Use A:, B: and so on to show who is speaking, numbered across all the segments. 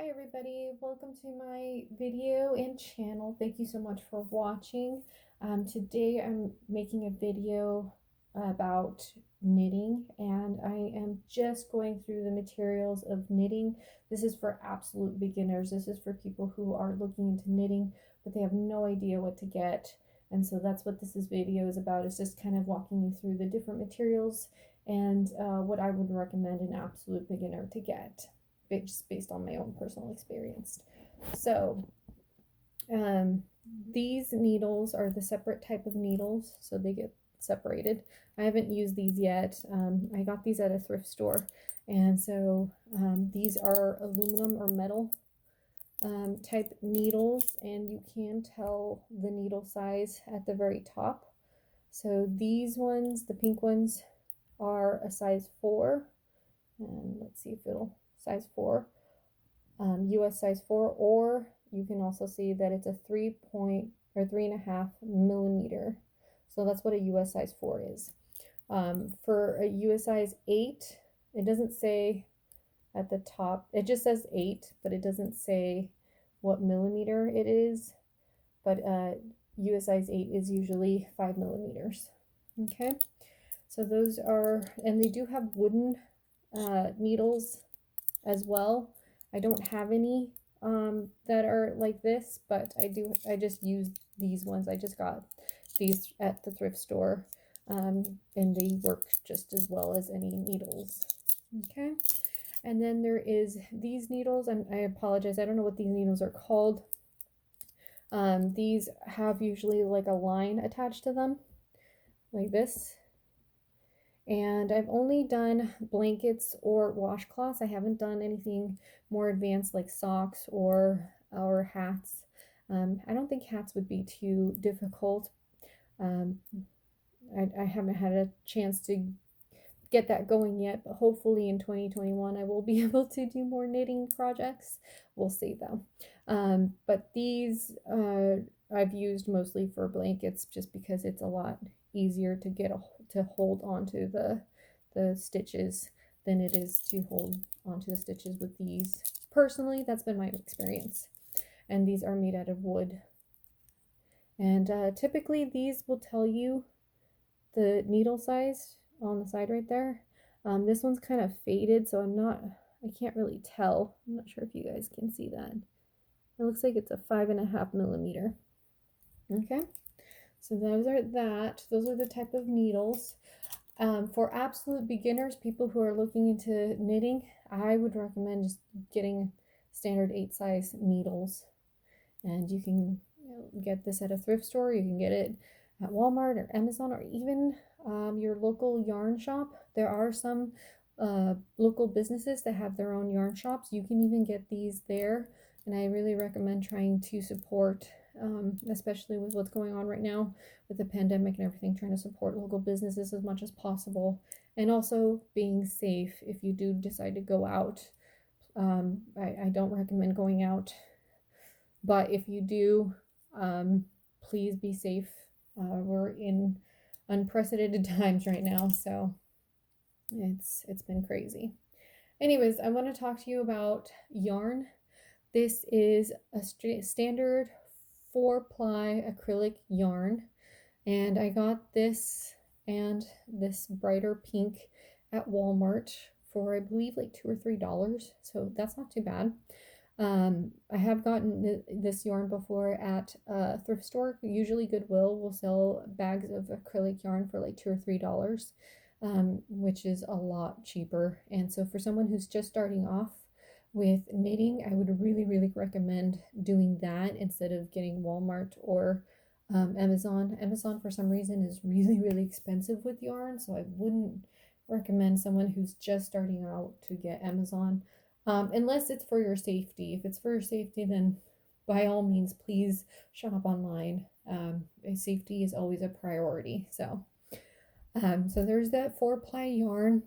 A: Hi everybody, welcome to my video and channel. Thank you so much for watching. Today I'm making a video about knitting, and I am just going through the materials of knitting. This is for absolute beginners. This is for people who are looking into knitting but they have no idea what to get, and so that's what this video is about. It's just kind of walking you through the different materials and what I would recommend an absolute beginner to get, just based on my own personal experience. So these needles are the separate type of needles, so they get separated. I haven't used these yet. I got these at a thrift store, and so these are aluminum or metal type needles, and you can tell the needle size at the very top. So these ones, the pink ones, are a size 4, and let's see if it'll size 4, US size 4, or you can also see that it's a 3.5 millimeter. So that's what a US size 4 is. For a US size 8, it doesn't say at the top, it just says 8, but it doesn't say what millimeter it is. But US size 8 is usually 5 millimeters. Okay, so those are, and they do have wooden needles as well. I don't have any that are like this, but I just use these ones. I just got these at the thrift store, and they work just as well as any needles. Okay, and then there is these needles, and I apologize, I don't know what these needles are called. These have usually like a line attached to them, like this. And I've only done blankets or washcloths. I haven't done anything more advanced like socks or hats. I don't think hats would be too difficult. I haven't had a chance to get that going yet, but hopefully in 2021 I will be able to do more knitting projects. We'll see though. But these I've used mostly for blankets, just because it's a lot easier to to hold onto the stitches than it is to hold onto the stitches with these. Personally, that's been my experience. And these are made out of wood. And typically these will tell you the needle size on the side right there. This one's kind of faded, so I can't really tell. I'm not sure if you guys can see that. It looks like it's a 5.5 millimeter. Okay, so those are the type of needles. For absolute beginners, people who are looking into knitting, I would recommend just getting standard 8 size needles. And you can get this at a thrift store. You can get it at Walmart or Amazon, or even your local yarn shop. There are some local businesses that have their own yarn shops. You can even get these there, and I really recommend trying to support, especially with what's going on right now with the pandemic and everything, trying to support local businesses as much as possible, and also being safe if you do decide to go out. I don't recommend going out, but if you do, please be safe. We're in unprecedented times right now, so it's been crazy. Anyways, I want to talk to you about yarn. This is a standard 4-ply acrylic yarn, and I got this and this brighter pink at Walmart for, I believe, like $2 or $3, so that's not too bad. I have gotten this yarn before at a thrift store. Usually Goodwill will sell bags of acrylic yarn for like $2 or $3, which is a lot cheaper. And so for someone who's just starting off with knitting, I would really recommend doing that instead of getting Walmart or Amazon. Amazon, for some reason, is really expensive with yarn, so I wouldn't recommend someone who's just starting out to get Amazon. Unless it's for your safety. If it's for your safety, then by all means, please shop online. Safety is always a priority. So there's that 4-ply yarn.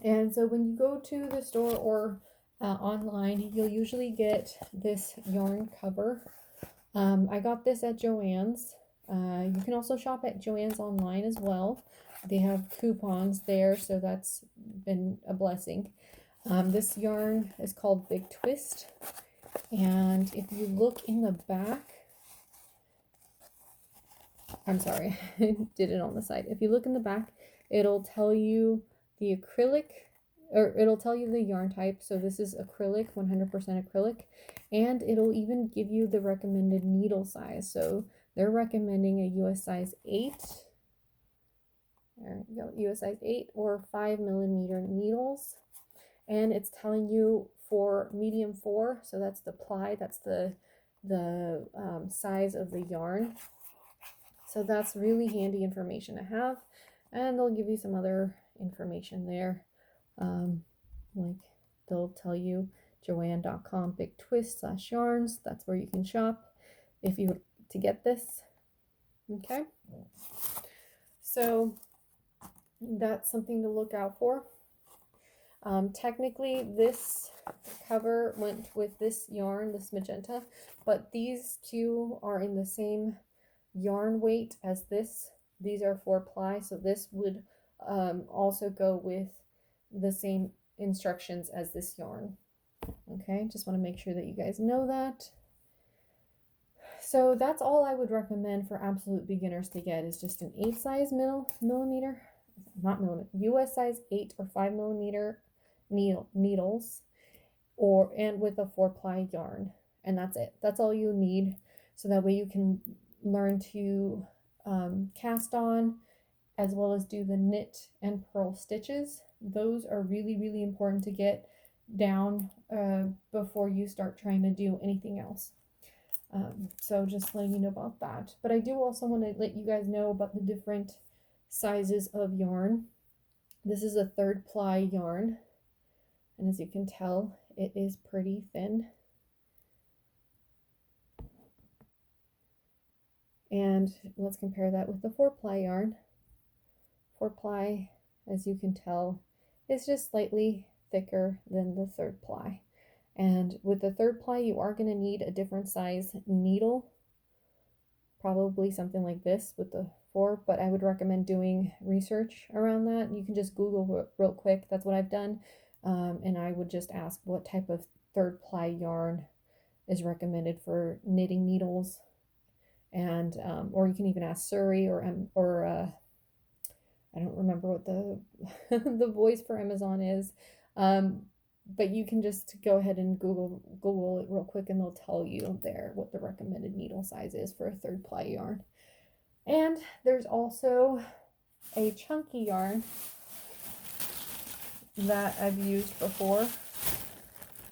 A: And so when you go to the store or online, you'll usually get this yarn cover. I got this at Joann's. You can also shop at Joann's online as well. They have coupons there, so that's been a blessing. This yarn is called Big Twist, and if you look in the back, I'm sorry, I did it on the side. If you look in the back, it'll tell you the acrylic, or it'll tell you the yarn type. So this is acrylic, 100% acrylic, and it'll even give you the recommended needle size. So they're recommending a US size 8. There we go, US size 8 or 5mm needles. And it's telling you for medium 4, so that's the ply, that's the size of the yarn. So that's really handy information to have, and they'll give you some other information there. Like they'll tell you Joann.com Big Twist /yarns. That's where you can shop if you to get this. Okay, so that's something to look out for. Technically, this cover went with this yarn, this magenta, but these two are in the same yarn weight as this. These are 4-ply, so this would also go with the same instructions as this yarn. Okay, just want to make sure that you guys know that. So that's all I would recommend for absolute beginners to get, is just an 8 size millimeter, not millimeter, US size 8 or 5mm needles, and with a 4-ply yarn, and that's it. That's all you need, so that way you can learn to cast on, as well as do the knit and purl stitches. Those are really, really important to get down before you start trying to do anything else. So just letting you know about that. But I do also want to let you guys know about the different sizes of yarn. This is a 3-ply yarn, and as you can tell, it is pretty thin. And let's compare that with the 4-ply yarn. 4-ply, as you can tell, is just slightly thicker than the 3rd-ply. And with the 3rd-ply, you are going to need a different size needle, probably something like this with the 4, but I would recommend doing research around that. You can just Google real quick. That's what I've done. And I would just ask what type of 3rd-ply yarn is recommended for knitting needles, and or you can even ask Surrey or I don't remember what the the voice for Amazon is, but you can just go ahead and Google it real quick, and they'll tell you there what the recommended needle size is for a 3rd-ply yarn. And there's also a chunky yarn that I've used before,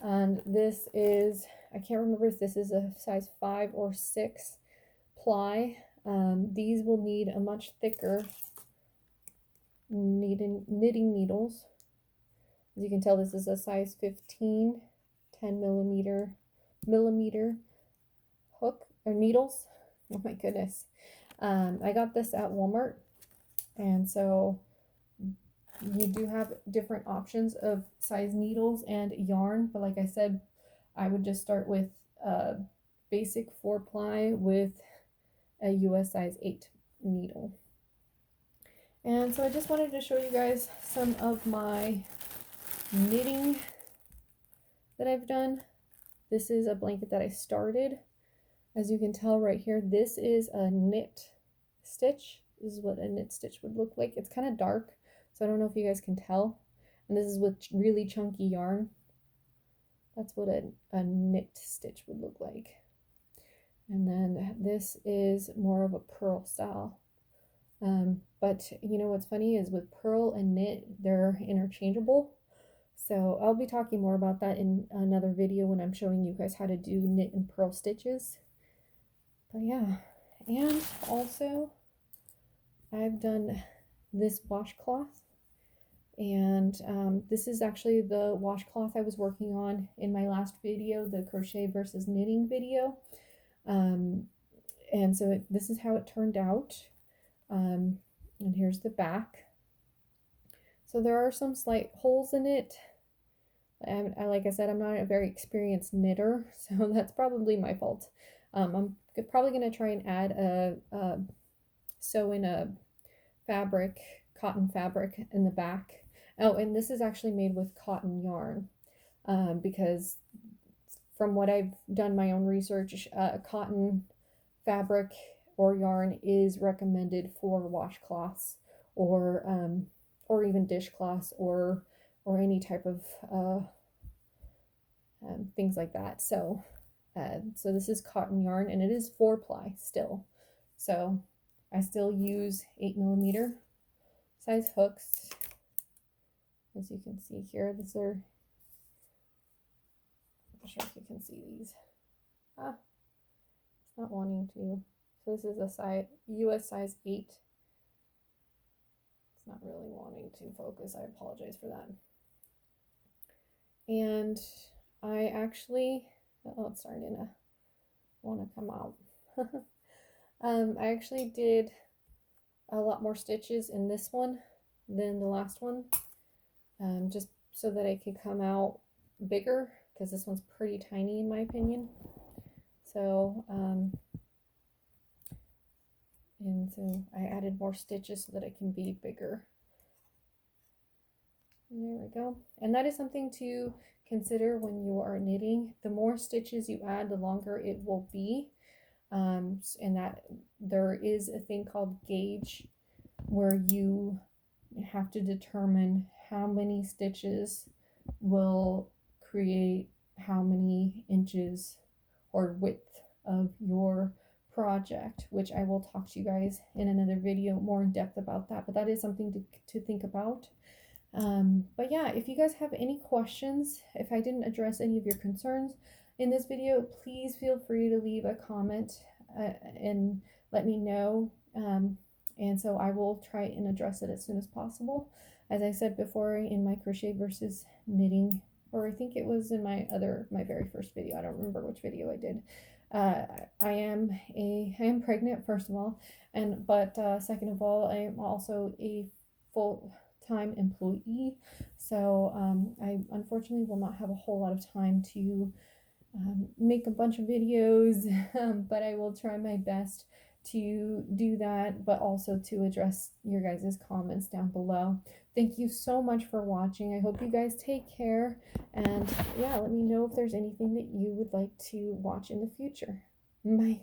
A: and this is, I can't remember if this is a size 5 or 6 ply. These will need a much thicker knitting needles. As you can tell, this is a size 15 10mm hook or needles. Oh my goodness. I got this at Walmart, and so you do have different options of size needles and yarn, but like I said, I would just start with a basic 4-ply with a US size 8 needle. And so I just wanted to show you guys some of my knitting that I've done. This is a blanket that I started. As you can tell right here, this is a knit stitch. This is what a knit stitch would look like. It's kind of dark, so I don't know if you guys can tell. And this is with really chunky yarn. That's what a knit stitch would look like. And then this is more of a purl style. But you know what's funny is with purl and knit, they're interchangeable. So I'll be talking more about that in another video when I'm showing you guys how to do knit and purl stitches. But yeah, and also I've done this washcloth, and this is actually the washcloth I was working on in my last video, the crochet versus knitting video. And so this is how it turned out. And here's the back. So there are some slight holes in it. Like I said, I'm not a very experienced knitter, so that's probably my fault. I'm probably going to try and add sew in a fabric, cotton fabric in the back, Oh, and this is actually made with cotton yarn, because from what I've done my own research, cotton fabric or yarn is recommended for washcloths or even dishcloths or any type of things like that. So this is cotton yarn and it is 4-ply still. So I still use 8mm size hooks. As you can see here, these are, I'm not sure if you can see these. It's not wanting to. So this is a size US size 8. It's not really wanting to focus. I apologize for that. And I actually, oh, it's starting to want to come out. I actually did a lot more stitches in this one than the last one, just so that it could come out bigger, because this one's pretty tiny in my opinion. So and so I added more stitches so that it can be bigger. And there we go. And that is something to consider when you are knitting. The more stitches you add, the longer it will be. And that there is a thing called gauge, where you have to determine how many stitches will create how many inches or width of your project, which I will talk to you guys in another video more in depth about that, but that is something to think about. But yeah, if you guys have any questions, if I didn't address any of your concerns in this video, please feel free to leave a comment and let me know. And so I will try and address it as soon as possible. As I said before in my crochet versus knitting, or I think it was in my very first video, I don't remember which video I did. I am pregnant, first of all, but second of all, I am also a full-time employee, so I unfortunately will not have a whole lot of time to make a bunch of videos, but I will try my best to do that, but also to address your guys' comments down below. Thank you so much for watching. I hope you guys take care, and yeah, let me know if there's anything that you would like to watch in the future. Bye.